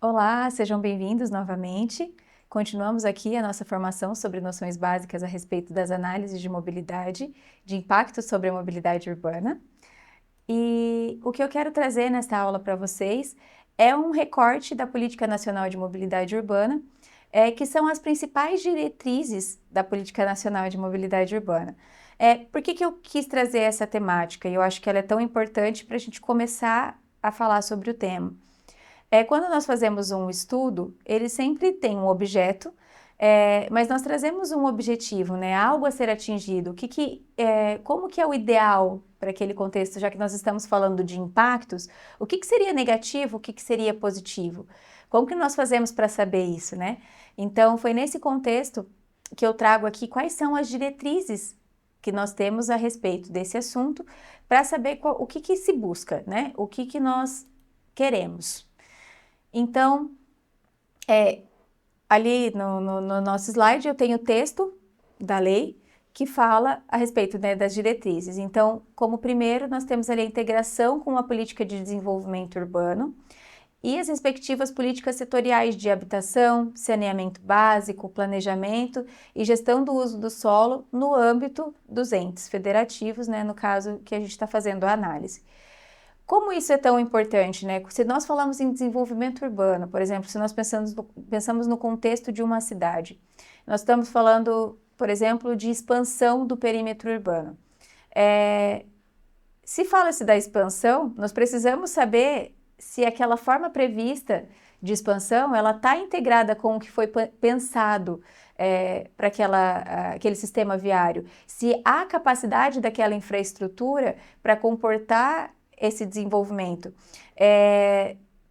Olá, sejam bem-vindos novamente. Continuamos aqui a nossa formação sobre noções básicas a respeito das análises de mobilidade, de impacto sobre a mobilidade urbana. E o que eu quero trazer nesta aula para vocês é um recorte da Política Nacional de Mobilidade Urbana, que são as principais diretrizes da Política Nacional de Mobilidade Urbana. Por que eu quis trazer essa temática? E eu acho que ela é tão importante para a gente começar a falar sobre o tema. Quando nós fazemos um estudo, ele sempre tem um objeto, mas nós trazemos um objetivo, né? Algo a ser atingido. Como que é o ideal para aquele contexto, já que nós estamos falando de impactos? O que seria negativo, o que seria positivo? Como que nós fazemos para saber isso, né? Então, foi nesse contexto que eu trago aqui quais são as diretrizes que nós temos a respeito desse assunto, para saber o que se busca, né? O que nós queremos. Então, ali no nosso slide eu tenho o texto da lei que fala a respeito, né, das diretrizes. Então, como primeiro, nós temos ali a integração com a política de desenvolvimento urbano e as respectivas políticas setoriais de habitação, saneamento básico, planejamento e gestão do uso do solo no âmbito dos entes federativos, né, no caso que a gente está fazendo a análise. Como isso é tão importante, né? Se nós falamos em desenvolvimento urbano, por exemplo, se nós pensamos no contexto de uma cidade, nós estamos falando, por exemplo, de expansão do perímetro urbano. Se fala-se da expansão, nós precisamos saber se aquela forma prevista de expansão, ela está integrada com o que foi pensado para aquele sistema viário, se há capacidade daquela infraestrutura para comportar esse desenvolvimento.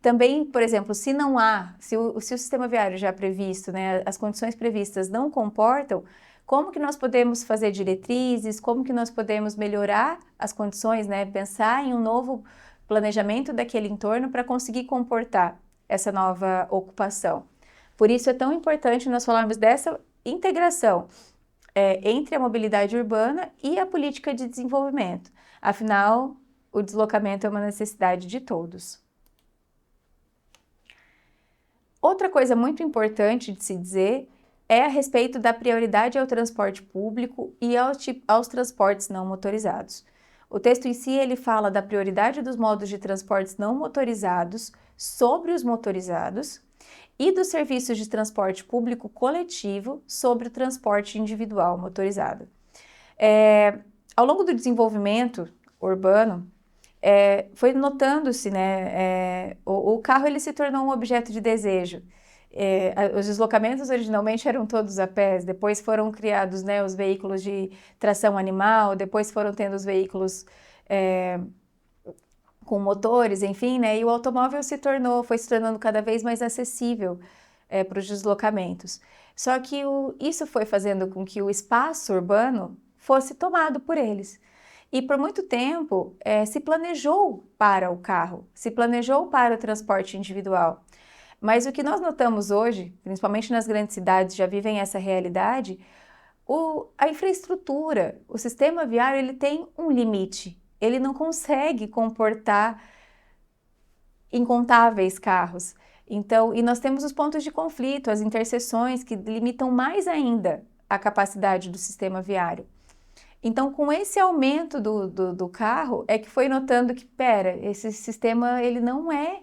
Também, por exemplo, se não há, se o sistema viário já previsto, né, as condições previstas não comportam, como que nós podemos fazer diretrizes, como que nós podemos melhorar as condições, né, pensar em um novo planejamento daquele entorno para conseguir comportar essa nova ocupação. Por isso é tão importante nós falarmos dessa integração entre a mobilidade urbana e a política de desenvolvimento. Afinal, o deslocamento é uma necessidade de todos. Outra coisa muito importante de se dizer é a respeito da prioridade ao transporte público e aos transportes não motorizados. O texto em si, ele fala da prioridade dos modos de transportes não motorizados sobre os motorizados e dos serviços de transporte público coletivo sobre o transporte individual motorizado. Ao longo do desenvolvimento urbano, foi notando-se, né, o carro ele se tornou um objeto de desejo. Os deslocamentos originalmente eram todos a pé, depois foram criados, né, os veículos de tração animal, depois foram tendo os veículos com motores, enfim, né, e o automóvel foi se tornando cada vez mais acessível para os deslocamentos. Só que isso foi fazendo com que o espaço urbano fosse tomado por eles. E por muito tempo se planejou para o carro, se planejou para o transporte individual. Mas o que nós notamos hoje, principalmente nas grandes cidades, já vivem essa realidade, a infraestrutura, o sistema viário, ele tem um limite. Ele não consegue comportar incontáveis carros. Então, e nós temos os pontos de conflito, as interseções que limitam mais ainda a capacidade do sistema viário. Então, com esse aumento do carro, é que foi notando que, esse sistema ele não é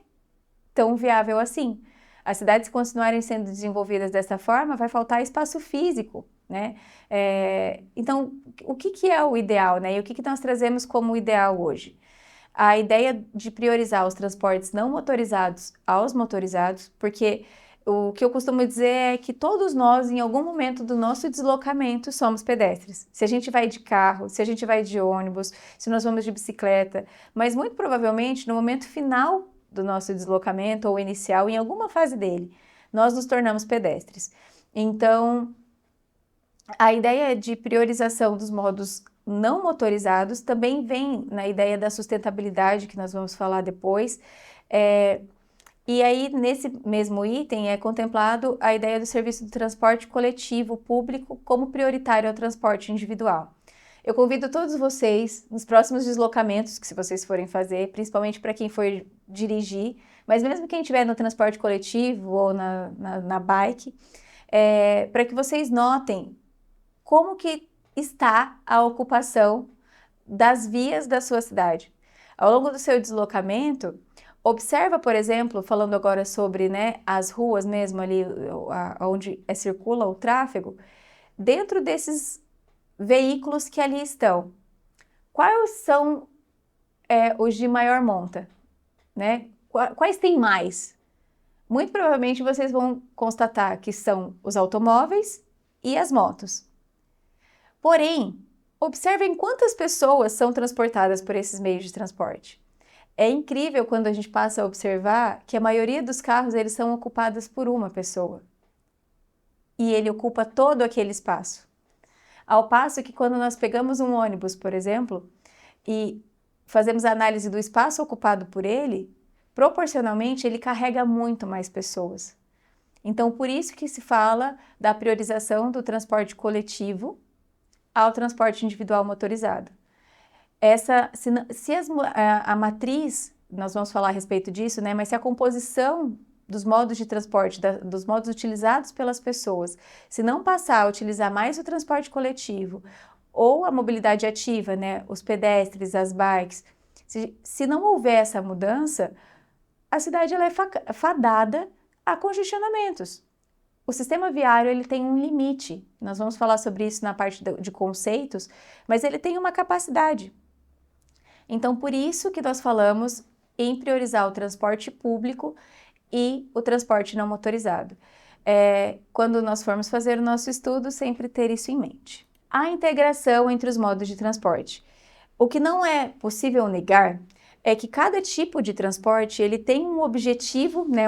tão viável assim. As cidades continuarem sendo desenvolvidas dessa forma, vai faltar espaço físico, né? Então, o que é o ideal, né? E o que nós trazemos como ideal hoje? A ideia de priorizar os transportes não motorizados aos motorizados, porque o que eu costumo dizer é que todos nós, em algum momento do nosso deslocamento, somos pedestres. Se a gente vai de carro, se a gente vai de ônibus, se nós vamos de bicicleta, mas muito provavelmente no momento final do nosso deslocamento ou inicial, em alguma fase dele, nós nos tornamos pedestres. Então, a ideia de priorização dos modos não motorizados também vem na ideia da sustentabilidade, que nós vamos falar depois. E aí, nesse mesmo item, é contemplado a ideia do serviço de transporte coletivo público como prioritário ao transporte individual. Eu convido todos vocês, nos próximos deslocamentos que se vocês forem fazer, principalmente para quem for dirigir, mas mesmo quem estiver no transporte coletivo ou na bike, para que vocês notem como que está a ocupação das vias da sua cidade. Ao longo do seu deslocamento, observa, por exemplo, falando agora sobre, né, as ruas mesmo ali, onde circula o tráfego, dentro desses veículos que ali estão, quais são os de maior monta, né? Quais tem mais? Muito provavelmente vocês vão constatar que são os automóveis e as motos. Porém, observem quantas pessoas são transportadas por esses meios de transporte. É incrível quando a gente passa a observar que a maioria dos carros eles são ocupados por uma pessoa. E ele ocupa todo aquele espaço. Ao passo que quando nós pegamos um ônibus, por exemplo, e fazemos a análise do espaço ocupado por ele, proporcionalmente ele carrega muito mais pessoas. Então, por isso que se fala da priorização do transporte coletivo ao transporte individual motorizado. A matriz, nós vamos falar a respeito disso, né? Mas se a composição dos modos de transporte, dos modos utilizados pelas pessoas, se não passar a utilizar mais o transporte coletivo ou a mobilidade ativa, né? Os pedestres, as bikes, se não houver essa mudança, a cidade ela é fadada a congestionamentos. O sistema viário ele tem um limite, nós vamos falar sobre isso na parte de conceitos, mas ele tem uma capacidade. Então, por isso que nós falamos em priorizar o transporte público e o transporte não motorizado. Quando nós formos fazer o nosso estudo, sempre ter isso em mente. A integração entre os modos de transporte. O que não é possível negar é que cada tipo de transporte ele tem um objetivo, né,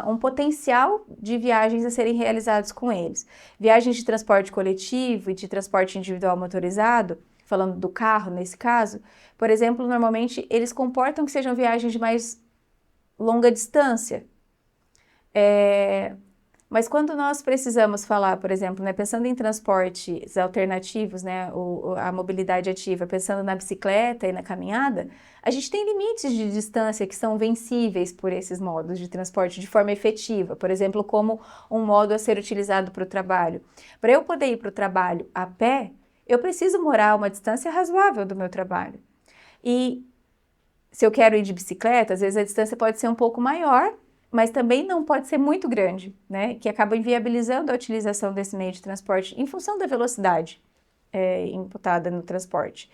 um potencial de viagens a serem realizadas com eles. Viagens de transporte coletivo e de transporte individual motorizado, falando do carro nesse caso, por exemplo, normalmente eles comportam que sejam viagens de mais longa distância. Mas quando nós precisamos falar, por exemplo, né, pensando em transportes alternativos, né, a mobilidade ativa, pensando na bicicleta e na caminhada, a gente tem limites de distância que são vencíveis por esses modos de transporte de forma efetiva, por exemplo, como um modo a ser utilizado para o trabalho. Para eu poder ir para o trabalho a pé, eu preciso morar a uma distância razoável do meu trabalho. E se eu quero ir de bicicleta, às vezes a distância pode ser um pouco maior, mas também não pode ser muito grande, né? Que acaba inviabilizando a utilização desse meio de transporte em função da velocidade imputada no transporte.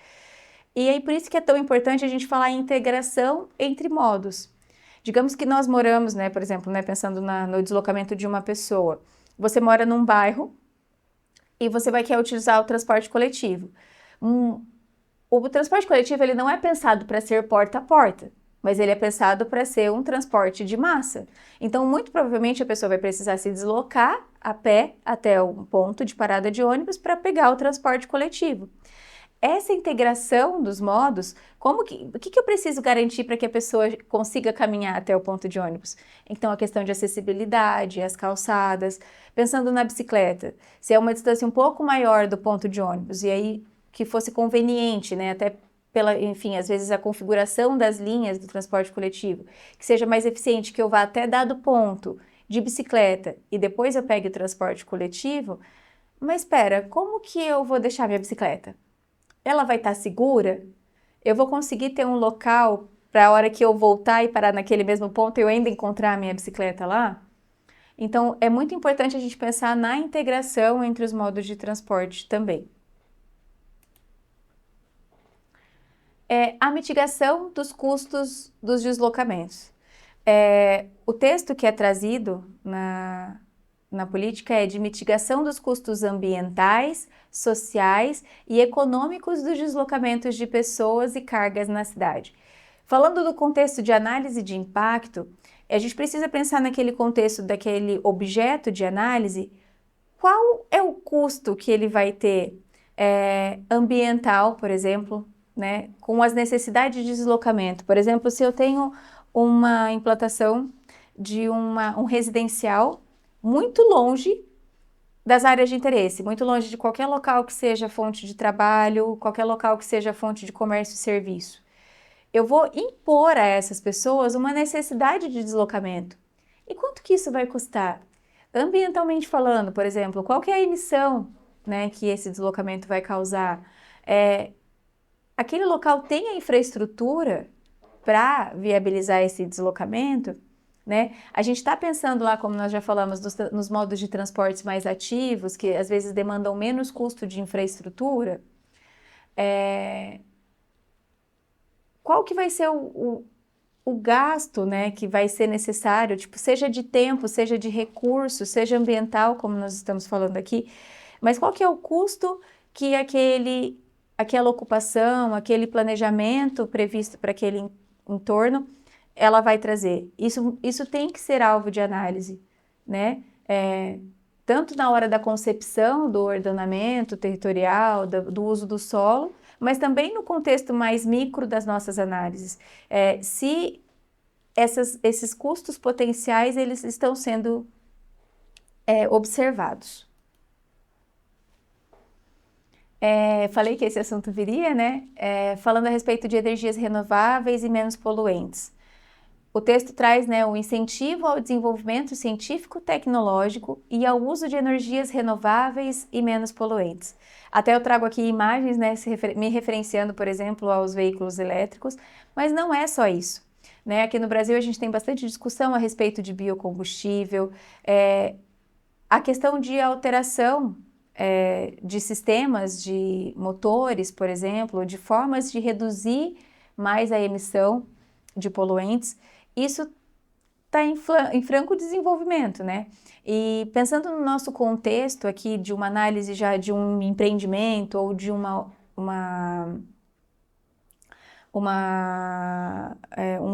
E aí por isso que é tão importante a gente falar em integração entre modos. Digamos que nós moramos, né, por exemplo, né, pensando no deslocamento de uma pessoa. Você mora num bairro e você querer utilizar o transporte coletivo. O transporte coletivo ele não é pensado para ser porta a porta, mas ele é pensado para ser um transporte de massa. Então, muito provavelmente, a pessoa vai precisar se deslocar a pé até um ponto de parada de ônibus para pegar o transporte coletivo. Essa integração dos modos, o que eu preciso garantir para que a pessoa consiga caminhar até o ponto de ônibus? Então, a questão de acessibilidade, as calçadas, pensando na bicicleta, se é uma distância um pouco maior do ponto de ônibus, e aí que fosse conveniente, né, até enfim, às vezes a configuração das linhas do transporte coletivo, que seja mais eficiente, que eu vá até dado ponto de bicicleta e depois eu pegue o transporte coletivo, mas espera, como que eu vou deixar minha bicicleta? Ela vai estar segura? Eu vou conseguir ter um local para a hora que eu voltar e parar naquele mesmo ponto eu ainda encontrar a minha bicicleta lá? Então, é muito importante a gente pensar na integração entre os modos de transporte também. A mitigação dos custos dos deslocamentos. O texto que é trazido na política é de mitigação dos custos ambientais, sociais e econômicos dos deslocamentos de pessoas e cargas na cidade. Falando do contexto de análise de impacto, a gente precisa pensar naquele contexto daquele objeto de análise, qual é o custo que ele vai ter ambiental, por exemplo, né, com as necessidades de deslocamento. Por exemplo, se eu tenho uma implantação de um residencial muito longe das áreas de interesse, muito longe de qualquer local que seja fonte de trabalho, qualquer local que seja fonte de comércio e serviço. eu vou impor a essas pessoas uma necessidade de deslocamento. E quanto que isso vai custar? Ambientalmente falando, por exemplo, qual que é a emissão, né, que esse deslocamento vai causar? Aquele local tem a infraestrutura para viabilizar esse deslocamento, né? A gente está pensando lá, como nós já falamos, nos modos de transportes mais ativos, que às vezes demandam menos custo de infraestrutura. Qual que vai ser o gasto, né, que vai ser necessário, tipo, seja de tempo, seja de recurso, seja ambiental, como nós estamos falando aqui, mas qual que é o custo que aquela ocupação, aquele planejamento previsto para aquele entorno, ela vai trazer? Isso tem que ser alvo de análise, né? Tanto na hora da concepção do ordenamento territorial, do uso do solo, mas também no contexto mais micro das nossas análises. Se esses custos potenciais, eles estão sendo observados. Falei que esse assunto viria, né? Falando a respeito de energias renováveis e menos poluentes. O texto traz, né, o incentivo ao desenvolvimento científico-tecnológico e ao uso de energias renováveis e menos poluentes. Até eu trago aqui imagens, né, me referenciando, por exemplo, aos veículos elétricos, mas não é só isso. Né? Aqui no Brasil a gente tem bastante discussão a respeito de biocombustível, a questão de alteração de sistemas de motores, por exemplo, de formas de reduzir mais a emissão de poluentes. Isso está em franco desenvolvimento, né? E pensando no nosso contexto aqui de uma análise já de um empreendimento ou de um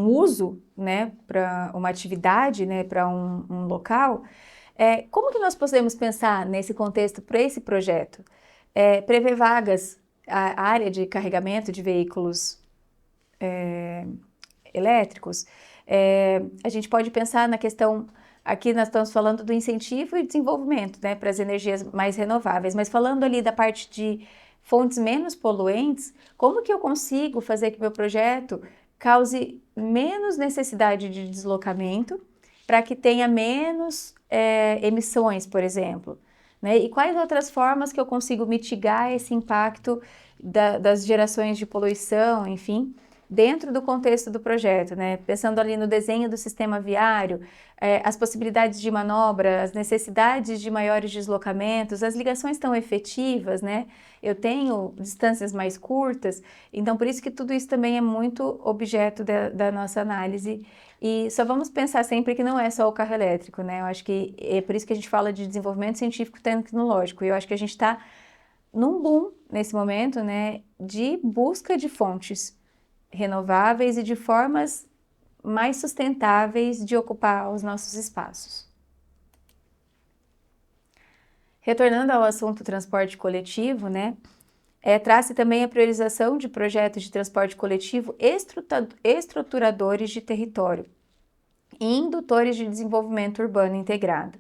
uso, né, para uma atividade, né, para um local, como que nós podemos pensar nesse contexto para esse projeto? Prever vagas, a área de carregamento de veículos elétricos, a gente pode pensar na questão, aqui nós estamos falando do incentivo e desenvolvimento, né, para as energias mais renováveis, mas falando ali da parte de fontes menos poluentes, como que eu consigo fazer que meu projeto cause menos necessidade de deslocamento para que tenha menos emissões, por exemplo, né? E quais outras formas que eu consigo mitigar esse impacto das gerações de poluição, enfim, dentro do contexto do projeto, né? Pensando ali no desenho do sistema viário, as possibilidades de manobra, as necessidades de maiores deslocamentos, as ligações estão efetivas, né? Eu tenho distâncias mais curtas, então por isso que tudo isso também é muito objeto da nossa análise. E só vamos pensar sempre que não é só o carro elétrico, né? Eu acho que é por isso que a gente fala de desenvolvimento científico e tecnológico. E eu acho que a gente está num boom nesse momento, né, de busca de fontes renováveis e de formas mais sustentáveis de ocupar os nossos espaços. Retornando ao assunto transporte coletivo, né, traz também a priorização de projetos de transporte coletivo estruturadores de território e indutores de desenvolvimento urbano integrado.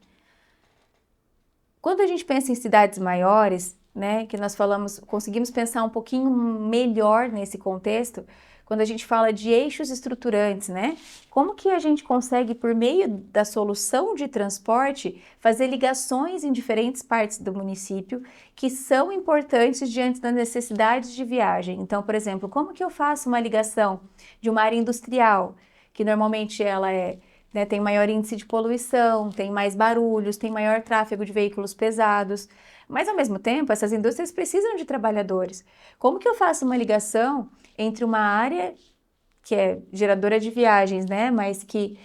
Quando a gente pensa em cidades maiores, né, que nós falamos, conseguimos pensar um pouquinho melhor nesse contexto, quando a gente fala de eixos estruturantes, né? Como que a gente consegue, por meio da solução de transporte, fazer ligações em diferentes partes do município que são importantes diante das necessidades de viagem? Então, por exemplo, como que eu faço uma ligação de uma área industrial, que normalmente ela né, tem maior índice de poluição, tem mais barulhos, tem maior tráfego de veículos pesados, mas ao mesmo tempo essas indústrias precisam de trabalhadores. Como que eu faço uma ligação entre uma área que é geradora de viagens, né, mas que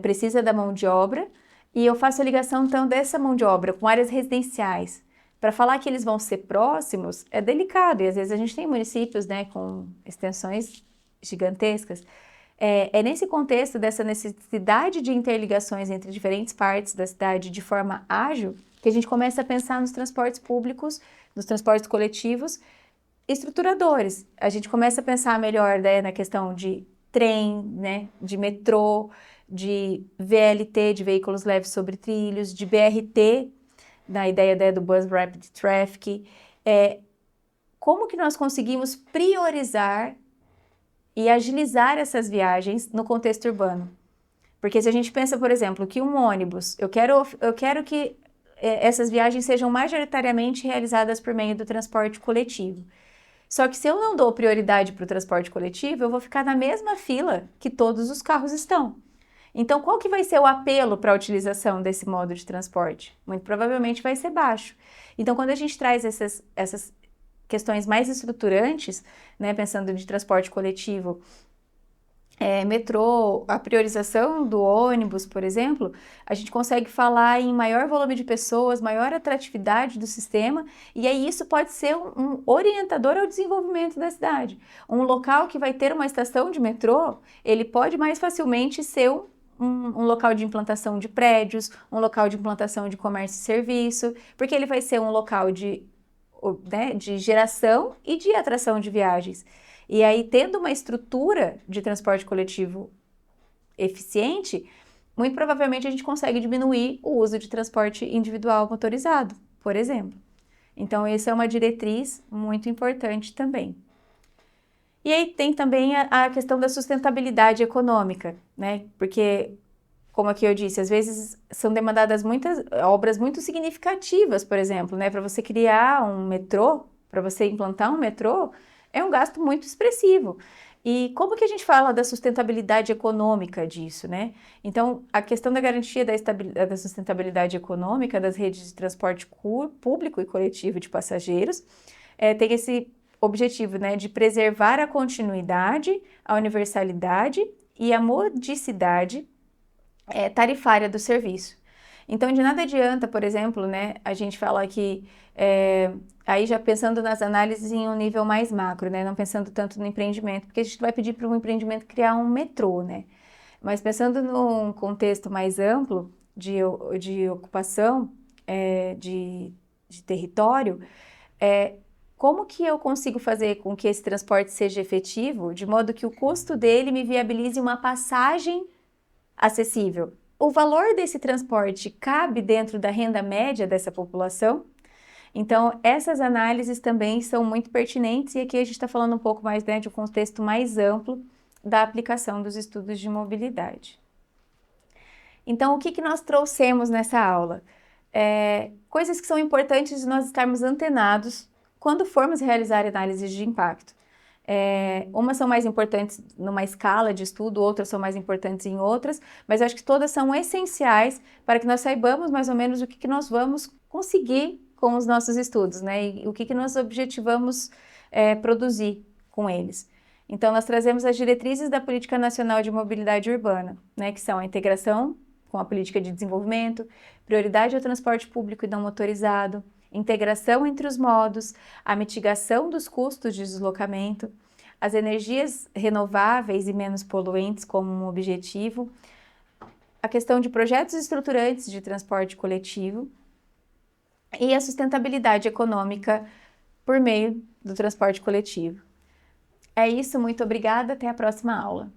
precisa da mão de obra, e eu faço a ligação então dessa mão de obra com áreas residenciais? Para falar que eles vão ser próximos é delicado, e às vezes a gente tem municípios, né, com extensões gigantescas. Nesse contexto dessa necessidade de interligações entre diferentes partes da cidade de forma ágil que a gente começa a pensar nos transportes públicos, nos transportes coletivos estruturadores. A gente começa a pensar melhor, né, na questão de trem, né, de metrô, de VLT, de veículos leves sobre trilhos, de BRT, na ideia, né, do Bus Rapid Traffic. Como que nós conseguimos priorizar e agilizar essas viagens no contexto urbano. Porque se a gente pensa, por exemplo, que um ônibus, eu quero que essas viagens sejam majoritariamente realizadas por meio do transporte coletivo. Só que se eu não dou prioridade para o transporte coletivo, eu vou ficar na mesma fila que todos os carros estão. Então, qual que vai ser o apelo para a utilização desse modo de transporte? Muito provavelmente vai ser baixo. Então, quando a gente traz essas questões mais estruturantes, né, pensando de transporte coletivo, metrô, a priorização do ônibus, por exemplo, a gente consegue falar em maior volume de pessoas, maior atratividade do sistema, e aí isso pode ser um orientador ao desenvolvimento da cidade. Um local que vai ter uma estação de metrô, ele pode mais facilmente ser um local de implantação de prédios, um local de implantação de comércio e serviço, porque ele vai ser um local de geração e de atração de viagens. E aí, tendo uma estrutura de transporte coletivo eficiente, muito provavelmente a gente consegue diminuir o uso de transporte individual motorizado, por exemplo. Então, essa é uma diretriz muito importante também. E aí tem também a questão da sustentabilidade econômica, né? Porque, como aqui eu disse, às vezes são demandadas muitas obras muito significativas, por exemplo, né? Para você criar um metrô, para você implantar um metrô, é um gasto muito expressivo. E como que a gente fala da sustentabilidade econômica disso, né? Então, a questão da garantia da sustentabilidade econômica das redes de transporte público e coletivo de passageiros tem esse objetivo, né, de preservar a continuidade, a universalidade e a modicidade tarifária do serviço. Então, de nada adianta, por exemplo, né, a gente falar que, aí já pensando nas análises em um nível mais macro, né, não pensando tanto no empreendimento, porque a gente vai pedir para um empreendimento criar um metrô, né, mas pensando num contexto mais amplo de ocupação, de território, como que eu consigo fazer com que esse transporte seja efetivo, de modo que o custo dele me viabilize uma passagem acessível? O valor desse transporte cabe dentro da renda média dessa população? Então, essas análises também são muito pertinentes e aqui a gente está falando um pouco mais, né, de um contexto mais amplo da aplicação dos estudos de mobilidade. Então, o que nós trouxemos nessa aula? Coisas que são importantes de nós estarmos antenados quando formos realizar análises de impacto. Umas são mais importantes numa escala de estudo, outras são mais importantes em outras, mas eu acho que todas são essenciais para que nós saibamos mais ou menos o que nós vamos conseguir com os nossos estudos, né? E o que nós objetivamos produzir com eles. Então, nós trazemos as diretrizes da Política Nacional de Mobilidade Urbana, né? Que são a integração com a política de desenvolvimento, prioridade ao transporte público e não motorizado, integração entre os modos, a mitigação dos custos de deslocamento, as energias renováveis e menos poluentes como um objetivo, a questão de projetos estruturantes de transporte coletivo e a sustentabilidade econômica por meio do transporte coletivo. É isso, muito obrigada, até a próxima aula.